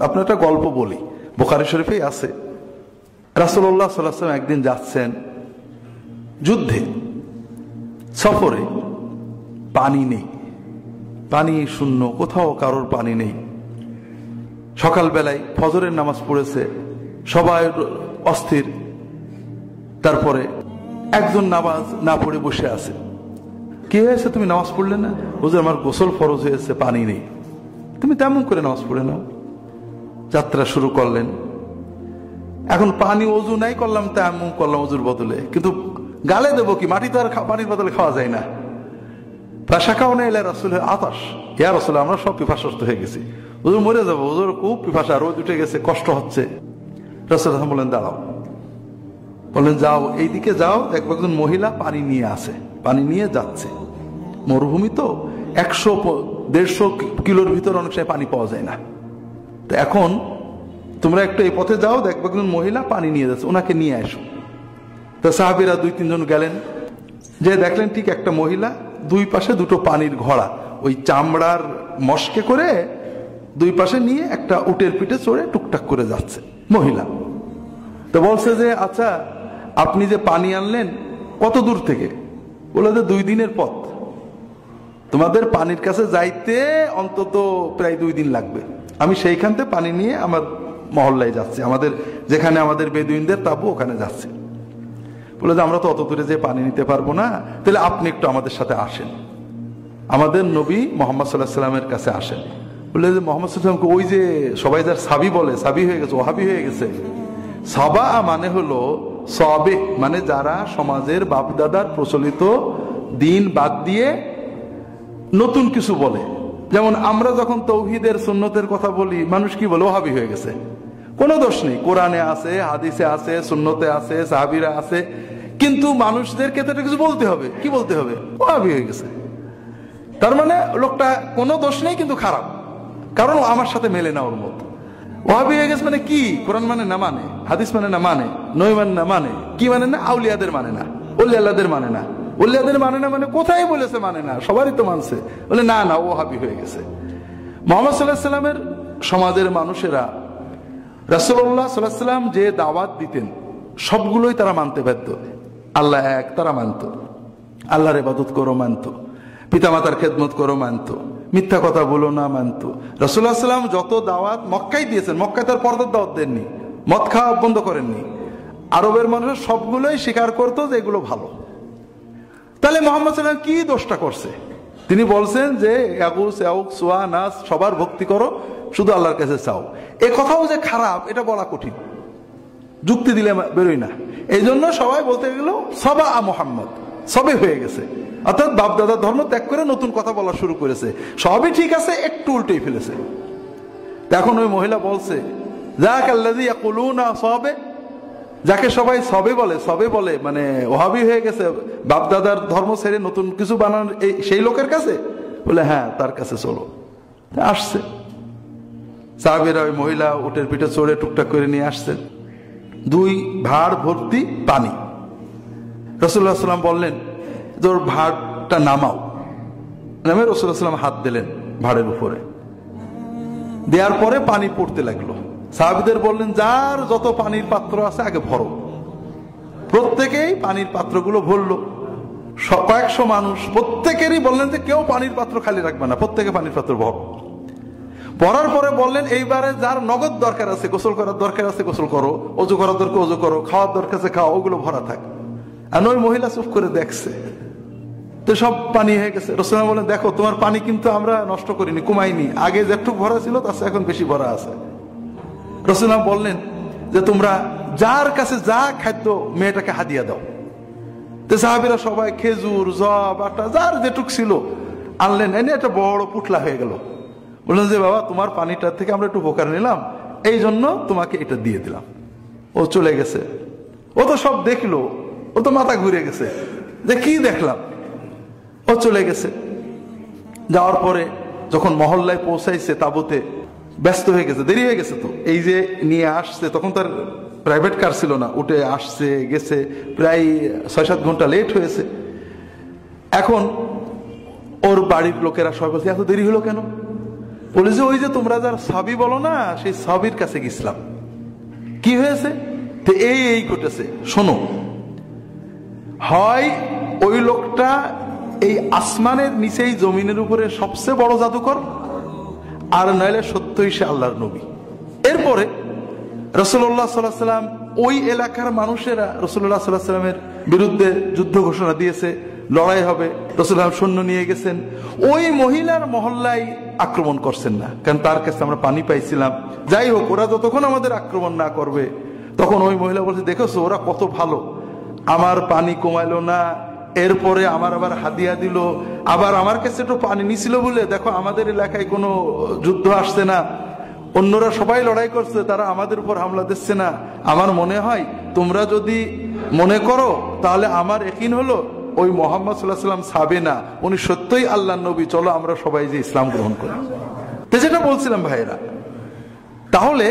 আপনার একটা গল্প বলি, বুখারী শরীফেই আছে। রাসূলুল্লাহ সাল্লাল্লাহু আলাইহি ওয়াসাল্লাম একদিন যাচ্ছেন যুদ্ধে, সফরে, পানি নেই, পানি শূন্য, কোথাও কারোর পানি নেই। সকালবেলায় ফজরের নামাজ পড়েছে, সবাই অস্থির। তারপরে একজন নামাজ না পড়ে বসে আছে। কি হয়েছে, তুমি নামাজ পড়লে না? হুজুর আমার গোসল ফরজ হয়েছে, পানি নেই। তুমি তেমন করে নামাজ পড়ে নাও। যাত্রা শুরু করলেন। এখন পানি অজু নাই করলাম, তেমন করলাম অজুর বদলে, কিন্তু গালে দেবো কি? মাটি তো আর পানির বদলে খাওয়া যায় না। ফাশাকাউনা ইলা রাসূলিল আতাশ, ইয়া রাসূলুল্লাহ আমরা সব পিপাসার্ত হয়ে গেছি, হুজুর মরে যাবো, হুজুর খুব পিপাসা, রোদ উঠে গেছে, কষ্ট হচ্ছে। রাসূলুল্লাহ বললেন দাঁড়াও, বললেন যাও এইদিকে যাও, দেখবো একজন মহিলা পানি নিয়ে আসে, পানি নিয়ে যাচ্ছে। মরুভূমি তো 100-150 কিলোর ভিতরে অনেক সময় পানি পাওয়া যায় না। তো এখন তোমরা একটু এই পথে যাও, দেখবো একজন মহিলা পানি নিয়ে যাচ্ছে, ওনাকে নিয়ে আসো। তো সাহাবীরা 2-3 জন গেলেন, যে দেখলেন ঠিক একটা মহিলা, দুই পাশে দুটো পানির ঘোড়া, ওই চামড়ার মস্কে করে দুই পাশে নিয়ে একটা উটের পিঠে চড়ে টুকটাক করে যাচ্ছে মহিলা। তো বলছে যে আচ্ছা আপনি যে পানি আনলেন কত দূর থেকে? বলে যে 2 দিনের পথ, তোমাদের পানির কাছে যাইতে অন্তত প্রায় 2 দিন লাগবে। আমি সেইখান থেকে পানি নিয়ে আমার মহল্লায় যাচ্ছি, আমাদের যেখানে আমাদের বেদুইনদের তাবু, ওখানে যাচ্ছি। বলে যে আমরা তো অত দূরে যে পানি নিতে পারবো না, তাহলে আপনি একটু আমাদের সাথে আসেন, আমাদের নবী মুহাম্মদ সাল্লাল্লাহু আলাইহি ওয়াসাল্লামের কাছে আসেন। বলে যে মুহাম্মদ সাল্লাল্লাহু আলাইহি ওয়াসাল্লামকে ওই যে সবাই যার সাবি বলে, সাবি হয়ে গেছে, ওহাবি হয়ে গেছে। সাবা মানে হলো সাবে, মানে যারা সমাজের বাপদাদার প্রচলিত দিন বাদ দিয়ে নতুন কিছু বলে। যেমন আমরা যখন তৌহিদের সুন্নতের কথা বলি, মানুষ কি বলে? ওহাবি হয়ে গেছে। কোনো দোষ নেই, কোরআনে আছে, হাদিসে আছে, সুন্নতে আছে, সাহাবীরা আছে, কিন্তু মানুষদেরকে তো কিছু বলতে হবে। কি বলতে হবে? ওহাবি হয়ে গেছে। তার মানে লোকটা কোনো দোষ নেই, কিন্তু খারাপ, কারণ আমার সাথে মেলে না ওর মত। ওহাবি হয়ে গেছে মানে কি? কোরআন মানে না, মানে হাদিস মানে না, মানে নবী মানে না, মানে কি মানে না? আউলিয়াদের মানে না, ওলি আল্লাহদের মানে না। ওলিয়াদের মানে না মানে কোথায় বলেছে মানে না? সবারই তো মানছে। বলে না না, ওহাবি হয়ে গেছে। মুহাম্মদ সাল্লাল্লাহু আলাইহি ওয়াসাল্লামের সমাজের মানুষেরা রাসূলুল্লাহ সাল্লাল্লাহু আলাইহি ওয়াসাল্লাম যে দাওয়াত দিতেন সবগুলোই তারা মানতে বাধ্য। আল্লাহ এক তারা মানত, আল্লাহর ইবাদত করো মানত, পিতামাতার খেদমত করো মানত, মিথ্যা কথা বলো না মানত। রাসূলুল্লাহ সাল্লাল্লাহু আলাইহি ওয়াসাল্লাম যত দাওয়াত মক্কায় দিয়েছেন, মক্কায় তার পর্দার দাওয়াত দেননি, মদ খাওয়া বন্ধ করেননি। আরবের মানুষ সবগুলোই স্বীকার করতো যে এগুলো ভালো। তাহলে মুহাম্মদ সাল্লাল্লাহু আলাইহি ওয়াসাল্লাম কি দোষটা করছে? তিনি বলছেন যে ইয়াগুস ইয়াউক সুয়া নাস, সবার ভক্তি করো, শুধু আল্লাহর কাছে চাও। এ কথাও যে খারাপ এটা বলা কঠিন, যুক্তি দিলে বেরোয় না। এই জন্য সবাই বলতে গেল সাবা মুহাম্মদ, সবে হয়ে গেছে, অর্থাৎ বাপ দাদার ধর্ম ত্যাগ করে নতুন কথা বলা শুরু করেছে। সবই ঠিক আছে, একটু উল্টেই ফেলেছে। এখন ওই মহিলা বলছে যাকাল্লাযী ইয়াকুলুনা সাবে, যাকে সবাই সবে বলে, সবে বলে মানে ওহাবি হয়ে গেছে, বাপ দাদার ধর্ম ছেড়ে নতুন কিছু বানানোর সেই লোকের কাছে। বলে হ্যাঁ, তার কাছে চলো। আসছে সাহাবীরা, ওই মহিলা উটের পিঠে চড়ে টুকটাক করে নিয়ে আসছে, 2 ভাঁড় ভর্তি পানি। রাসূলুল্লাহ সাল্লাল্লাহু আলাইহি ওয়াসাল্লাম বললেন তোর ভাঁড়টা নামাও। নামে রাসূলুল্লাহ সাল্লাল্লাহু আলাইহি ওয়াসাল্লাম হাত দিলেন ভাঁড়ের উপরে, দেওয়ার পরে পানি পড়তে লাগলো। সাহাবীদের বললেন যার যত পানির পাত্র আছে আগে ভরো। প্রত্যেকেই পানির পাত্রগুলো ভরলো। কয়েকশো মানুষ, প্রত্যেকেরই বললেন যে কেউ পানির পাত্র খালি রাখবে না, প্রত্যেকে পানির পাত্র ভরো। পড়ার পরে বললেন এইবারে যার নগদ দরকার আছে, গোসল করার দরকার আছে গোসল করো, অজু করার দরকার অজু করো, খাওয়ার দরকার আছে খাও, ওগুলো ভরা থাক। আর ওই মহিলা চুপ করে দেখছে, তো সব পানি হয়ে গেছে। রাসূলুল্লাহ বলেন দেখো তোমার পানি কিন্তু আমরা নষ্ট করিনি, কমাইনি, আগে যেটুকু ভরা ছিল তার এখন বেশি ভরা আছে। রাসূলুল্লাহ বললেন যে তোমরা যার কাছে যা খাদ্য মেয়েটাকে হাদিয়া দাও। তো সাহাবীরা সবাই খেজুর, জব, আটা, যার যেটুক ছিল আনলেন, এনে একটা বড় পুটলা হয়ে গেল। বললেন যে বাবা তোমার পানিটার থেকে আমরা একটু উপকার নিলাম, এই জন্য তোমাকে এটা দিয়ে দিলাম। ও চলে গেছে। ও তো সব দেখলো, ও তো মাথা ঘুরে গেছে যে কি দেখলাম। ও চলে গেছে। যাওয়ার পরে যখন মহল্লায় পৌঁছাইছে, তাবুতে ব্যস্ত হয়ে গেছে, দেরি হয়ে গেছে। তো এই যে নিয়ে আসছে, তখন তার প্রাইভেট কার ছিল না, উঠে আসছে গেছে, প্রায় 6-7 ঘন্টা লেট হয়েছে। এখন ওর বাড়ির লোকেরা সবাই বলছে এত দেরি হলো কেন? বলে যে ওই যে তোমরা যার সাবি বলো না, সেই সাবির কাছে গেছিলাম। কি হয়েছে? তো এই ঘটেছে, শোনো। হয় ওই লোকটা এই আসমানের নিচেই জমিনের উপরে সবচেয়ে বড় জাদুকর, আর নইলে সত্যই সে আল্লাহর নবী। এরপরে রাসূলুল্লাহ সাল্লাল্লাহু আলাইহি ওয়াসাল্লাম ওই এলাকার মানুষেরা রাসূলুল্লাহ সাল্লাল্লাহু আলাইহি ওয়াসাল্লামের বিরুদ্ধে যুদ্ধ ঘোষণা দিয়েছে, লড়াই হবে, রাসূলুল্লাহ সৈন্য নিয়ে গেছেন। ওই মহিলার মহল্লায় আক্রমণ করছেন না, কারণ তার কাছে আমরা পানি পাইছিলাম। যাই হোক, ওরা যতক্ষণ আমাদের আক্রমণ না করবে, তখন ওই মহিলা বলছে, দেখেছো ওরা কত ভালো, আমার পানি কমাইলো না, এরপরে আমার আবার হাদিয়া দিল, আবার আমার কাছে একটু পানি নিছিল বলে দেখো আমাদের এলাকায় কোনো যুদ্ধ আসছে না, অন্যরা সবাই লড়াই করছে, তারা আমাদের উপর হামলা দিচ্ছে না। আমার মনে হয় তোমরা যদি মনে করো, তাহলে আমার ইয়াকিন হলো ওই মুহাম্মদ সাল্লাল্লাহু আলাইহি ওয়াসাল্লাম সাবে না, উনি সত্যই আল্লাহর নবী, চলো আমরা সবাই যে ইসলাম গ্রহণ করি। তো যেটা বলছিলাম ভাইরা, তাহলে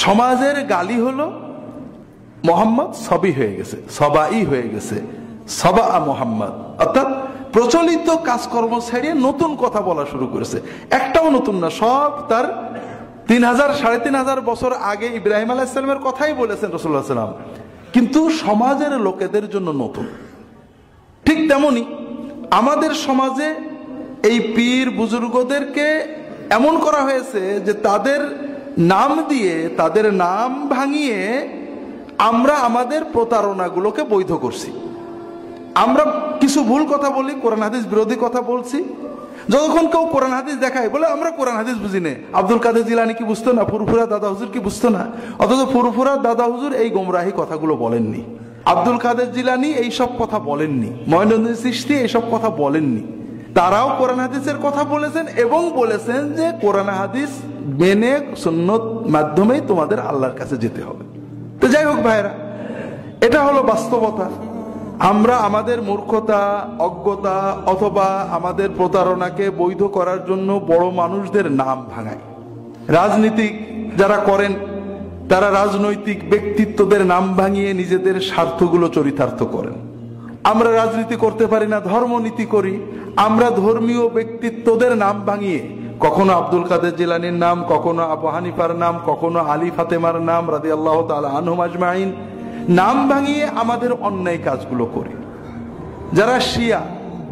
সমাজের গালি হলো মোহাম্মদ সবই হয়ে গেছে, সবাই হয়ে গেছে, সবা মোহাম্মদ, অর্থাৎ প্রচলিত কাজকর্ম ছেড়ে নতুন কথা বলা শুরু করেছে। একটাও নতুন না, সব তার 3000 3500 বছর আগে ইব্রাহিম আলাইহিস সালামের কথাই বলেছেন রাসূলুল্লাহ সাল্লাল্লাহু আলাইহি ওয়াসাল্লাম, কিন্তু সমাজের লোকেদের জন্য নতুন। ঠিক তেমনি আমাদের সমাজে এই পীর বুজুর্গদেরকে এমন করা হয়েছে যে তাদের নাম দিয়ে, তাদের নাম ভাঙিয়ে আমরা আমাদের প্রতারণাগুলোকে বৈধ করছি। আমরা কিছু ভুল কথা বলি, কোরআন হাদিস বিরোধী কথা বলছি। যতক্ষণ কেউ কোরআন হাদিস দেখায় বলে আমরা কোরআন হাদিস বুঝি না, আব্দুল কাদের জিলানী কি বুঝতো না, ফুরফুরা দাদা হুজুর কি বুঝতো না? অথচ ফুরফুরা দাদা হুজুর এই গোমরাহি কথাগুলো বলেননি, আব্দুল কাদের জিলানী এইসব কথা বলেননি, মঈনুদ্দিন চিশতি এইসব কথা বলেননি। তারাও কোরআন হাদিসের কথা বলেছেন এবং বলেছেন যে কোরআন হাদিস মেনে সুন্নত মাধ্যমেই তোমাদের আল্লাহর কাছে যেতে হবে। তো যাই হোক ভাইরা, এটা হলো বাস্তবতা। আমরা আমাদের মূর্খতা, অজ্ঞতা অথবা আমাদের প্রতারণাকে বৈধ করার জন্য বড় মানুষদের নাম ভাঙাই। রাজনীতি যারা করেন, তারা রাজনৈতিক ব্যক্তিত্বদের নাম ভাঙিয়ে নিজেদের স্বার্থগুলো চরিতার্থ করেন। আমরা রাজনীতি করতে পারি না, ধর্মনীতি করি। আমরা ধর্মীয় ব্যক্তিত্বদের নাম ভাঙিয়ে কখনো আব্দুল কাদের জিলানীর নাম, কখনো আবু হানিফার নাম, কখনো আলী ফাতেমার নাম রাদিয়াল্লাহু তাআলা আনহুম আজমাইন নাম ভাঙিয়ে আমাদের অন্যায় কাজগুলো করি। যারা শিয়া,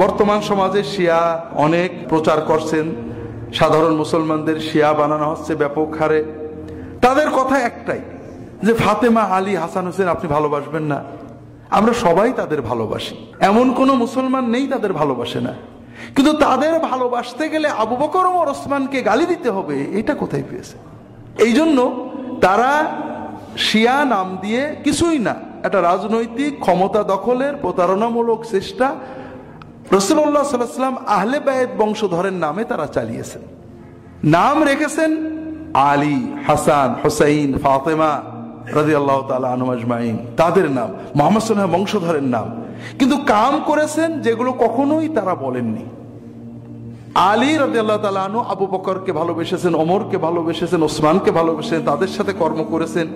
বর্তমান সমাজে শিয়া অনেক প্রচার করছেন, সাধারণ মুসলমানদের শিয়া বানানো হচ্ছে ব্যাপক হারে। তাদের কথা একটাই যে ফাতেমা, আলী, হাসান, হোসেন আপনি ভালোবাসবেন না। আমরা সবাই তাদের ভালোবাসি, এমন কোন মুসলমান নেই তাদের ভালোবাসে না। কিন্তু তাদের ভালোবাসতে গেলে আবু বকর ওমর ওসমানকে গালি দিতে হবে, এটা কোথায় পেয়েছে? এই জন্য তারা শিয়া নাম দিয়ে কিছুই না, একটা রাজনৈতিক ক্ষমতা দখলের প্রতারণামূলক চেষ্টা রাসূলুল্লাহ সাল্লাল্লাহু আলাইহি ওয়াসাল্লাম আহলে বায়ত বংশধরের নামে তারা চালিয়েছেন। নাম রেখেছেন আলী, হাসান, হুসাইন, ফাতেমা রাদিয়াল্লাহু তাআলা আনহুম আজমাইন, তাদের নাম, মুহাম্মদ সাল্লাল্লাহু আলাইহি ওয়াসাল্লাম বংশধরের নাম। কিন্তু কাম করেছেন যেগুলো কখনোই তারা বলেননি। আলী রাদিয়াল্লাহু তাআলা আনহু আবু বকরকে ভালোবেসেছেন, ওমরকে ভালোবেসেছেন, ওসমানকে ভালোবেসেছেন, তাদের সাথে কর্ম করেছেন।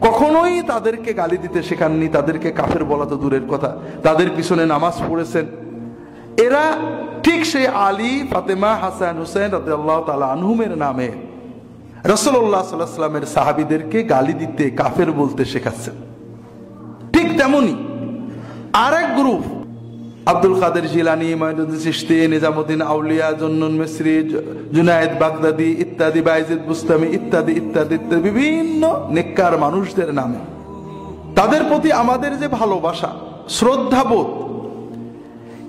কখনোই তাদেরকে গালি দিতে শেখাননি, তাদেরকে কাফের বলা তো দূরের কথা, তাদের পিছনে নামাজ পড়েছেন। এরা ঠিক সেই আলী, ফাতেমা, হাসান, হুসাইন রাদিয়াল্লাহু তাআলা আনহুমের নামে রাসূলুল্লাহ সাল্লাল্লাহু আলাইহি ওয়াসাল্লামের সাহাবীদেরকে গালি দিতে, কাফের বলতে শেখাচ্ছেন। ঠিক তেমনি আরেক গ্রুপ, আব্দুল কাদের জিলানী, মঈনুদ্দিন চিশতি, নিজামুদ্দিন আউলিয়া, জুন্নুন মিসরি, জুনায়েদ বাগদাদি ইত্যাদি, বাইজিদ বুস্তামি ইত্যাদি ইত্যাদি ইত্যাদি বিভিন্ন নেককার মানুষদের নামে তাদের প্রতি আমাদের যে ভালোবাসা, শ্রদ্ধাবোধ,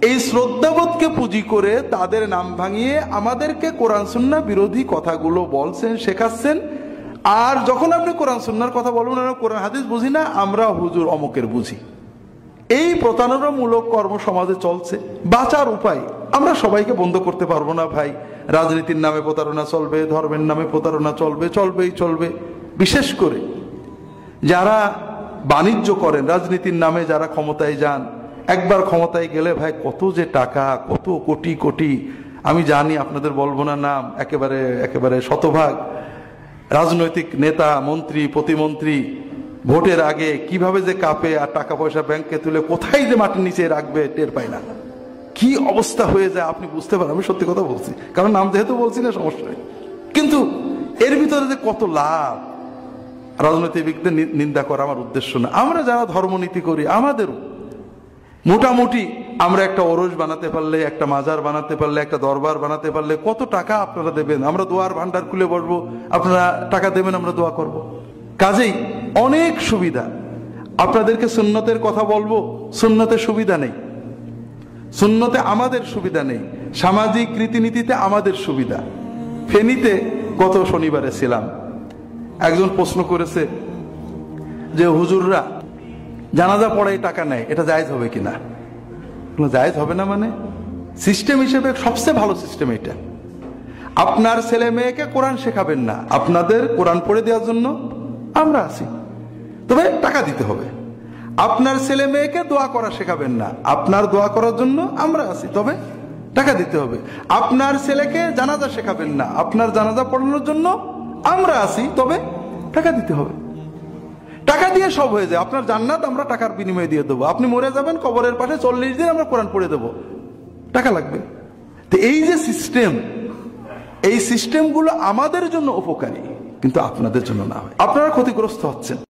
এই শ্রদ্ধাবোধকে পুঁজি করে তাদের নাম ভাঙিয়ে আমাদেরকে কোরআন সুন্নাহ বিরোধী কথাগুলো বলছেন, শেখাচ্ছেন। আর যখন আপনি কোরআন সুন্নাহর কথা বলবেন, আমরা কোরআন হাদিস বুঝি না, আমরা হুজুর অমুকের বুঝি। এই প্রতারণামূলক কর্ম সমাজে চলছে। বাঁচার উপায় আমরা সবাইকে বন্ধ করতে পারবো না ভাই। রাজনীতির নামে প্রতারণা চলবে, ধর্মের নামে প্রতারণা চলবে, চলবেই চলবে। বিশেষ করে যারা বাণিজ্য করেন, রাজনীতির নামে যারা ক্ষমতায় যান, একবার ক্ষমতায় গেলে ভাই কত যে টাকা, কত কোটি কোটি, আমি জানি, আপনাদের বলবো না নাম, একেবারে একেবারে শতভাগ রাজনৈতিক নেতা, মন্ত্রী, প্রতিমন্ত্রী ভোটের আগে কিভাবে যে কাঁপে আর টাকা পয়সা ব্যাংকে তুলে কোথায় যে মাটির নিচে রাখবে টের পায় না। কি কি অবস্থা হয়ে যায় আপনি বুঝতে পারেন। আমি সত্যি কথা বলছি, কারণ নাম যেহেতু বলছি না, সমস্যা নেই। কিন্তু এর ভিতরে যে কত লাভ, রাজনৈতিকদের নিন্দা করা আমার উদ্দেশ্য না। আমরা যারা ধর্মনীতি করি, আমাদেরও মোটামুটি আমরা একটা ওরস বানাতে পারলে, একটা মাজার বানাতে পারলে, একটা দরবার বানাতে পারলে কত টাকা আপনারা দেবেন। আমরা দোয়ার ভান্ডার খুলে বসবো, আপনারা টাকা দেবেন, আমরা দোয়া করব। কাজেই অনেক সুবিধা। আপনাদেরকে সুন্নতের কথা বলবো, সুন্নতের সুবিধা নেই, সুন্নতে আমাদের সুবিধা নেই, সামাজিক রীতিনীতিতে আমাদের সুবিধা। ফেনীতে গত শনিবারে ছিলাম, একজন প্রশ্ন করেছে যে হুজুররা জানাজা পড়ায় টাকা নেয়, এটা জায়েজ হবে কিনা। জায়েজ হবে না মানে, সিস্টেম হিসেবে সবচেয়ে ভালো সিস্টেম এটা। আপনার ছেলে মেয়েকে কোরআন শেখাবেন না, আপনাদের কোরআন পড়ে দেওয়ার জন্য আমরা আছি, তবে টাকা দিতে হবে। আপনার ছেলে মেয়েকে দোয়া করা শেখাবেন না, আপনার দোয়া করার জন্য আমরা আছি, তবে টাকা দিতে হবে। আপনার ছেলেকে জানাজা শেখাবেন না, আপনার জানাজা পড়ানোর জন্য আমরা আছি, তবে টাকা দিতে হবে। টাকা দিয়ে সব হয়ে যায়। আপনার জান্নাত আমরা টাকার বিনিময়ে দিয়ে দেবো। আপনি মরে যাবেন, কবরের পাশে 40 দিন আমরা কোরআন পড়ে দেবো, টাকা লাগবে। তো এই যে সিস্টেম, এই সিস্টেমগুলো আমাদের জন্য উপকারী, কিন্তু আপনাদের জন্য না হয়। আপনারা ক্ষতিগ্রস্ত হচ্ছেন।